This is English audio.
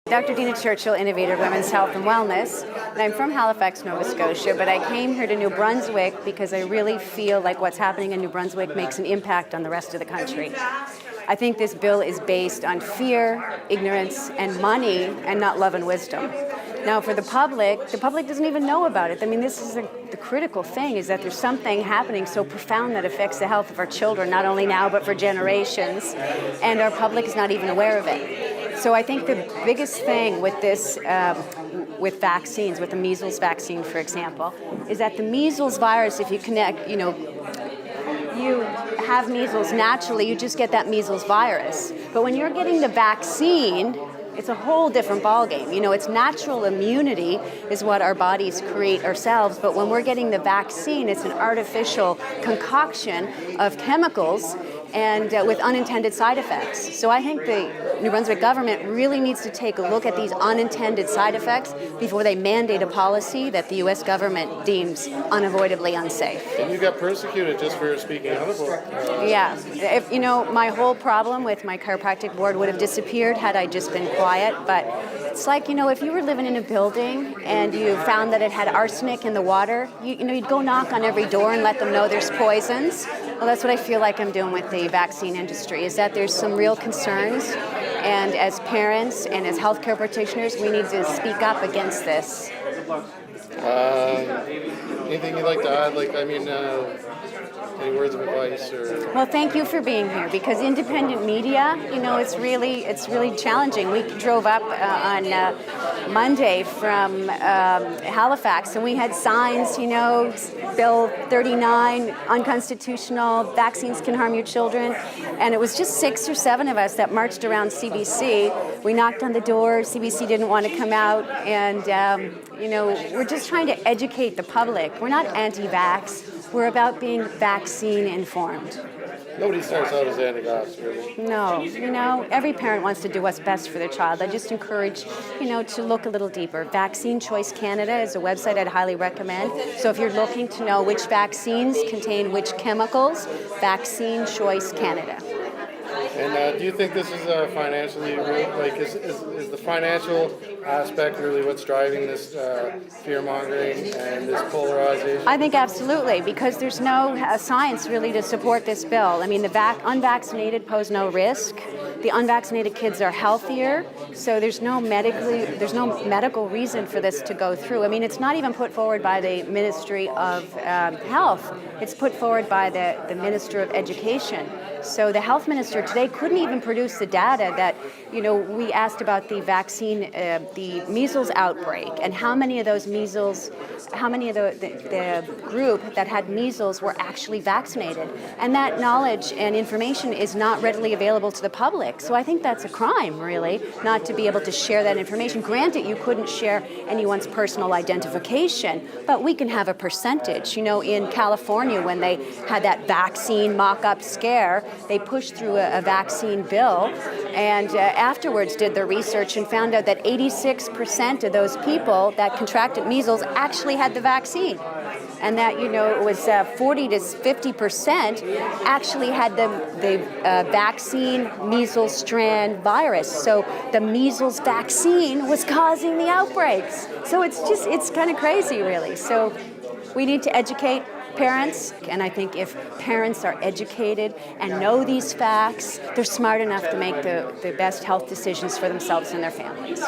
Dr. Dena Churchill, innovator of women's health and wellness, and I'm from Halifax, Nova Scotia, but I came here to New Brunswick because I really feel like what's happening in New Brunswick makes an impact on the rest of the country. I think this bill is based on fear, ignorance, and money, and not love and wisdom. Now, for the public doesn't even know about it. I mean, this is the critical thing, is that there's something happening so profound that affects the health of our children, not only now, but for generations, and our public is not even aware of it. So I think the biggest thing with this, with vaccines, with the measles vaccine, for example, is that the measles virus, if you connect, you have measles naturally, you just get that measles virus. But when you're getting the vaccine, it's a whole different ballgame. It's natural immunity is what our bodies create ourselves, but when we're getting the vaccine, it's an artificial concoction of chemicals and with unintended side effects. So I think the New Brunswick government really needs to take a look at these unintended side effects before they mandate a policy that the U.S. government deems unavoidably unsafe. And you got persecuted just for speaking out about it. Yeah. If, my whole problem with my chiropractic board would have disappeared had I just been quiet. But it's like, if you were living in a building and you found that it had arsenic in the water, you'd go knock on every door and let them know there's poisons. Well, that's what I feel like I'm doing with the vaccine industry, is that there's some real concerns. And as parents and as healthcare practitioners, we need to speak up against this. Anything you'd like to add? Any words of advice? Well, thank you for being here, because independent media, it's really challenging. We drove up on Monday from Halifax, and we had signs, Bill 39, unconstitutional, vaccines can harm your children. And it was just 6 or 7 of us that marched around CBC. We knocked on the door, CBC didn't want to come out, and we're just trying to educate the public. We're not anti-vax. We're about being vaccine informed. Nobody starts out as anti-vax, really. No, every parent wants to do what's best for their child. I just encourage, to look a little deeper. Vaccine Choice Canada is a website I'd highly recommend. So if you're looking to know which vaccines contain which chemicals, Vaccine Choice Canada. And do you think this is financially, is the financial aspect really what's driving this fear-mongering and this polarization? I think absolutely, because there's no science really to support this bill. I mean, the unvaccinated pose no risk. The unvaccinated kids are healthier, so there's no medical reason for this to go through. I mean, it's not even put forward by the Ministry of Health. It's put forward by the Minister of Education. So the health minister today couldn't even produce the data that, we asked about the vaccine, the measles outbreak, and how many of the group that had measles were actually vaccinated. And that knowledge and information is not readily available to the public. So I think that's a crime, really, not to be able to share that information. Granted, you couldn't share anyone's personal identification, but we can have a percentage. In California, when they had that vaccine mock-up scare, they pushed through a vaccine bill, and afterwards did their research and found out that 86% of those people that contracted measles actually had the vaccine. And that, it was 40 to 50% actually had the vaccine measles strand virus. So the measles vaccine was causing the outbreaks. So it's kind of crazy, really. So we need to educate parents, and I think if parents are educated and know these facts, they're smart enough to make the best health decisions for themselves and their families.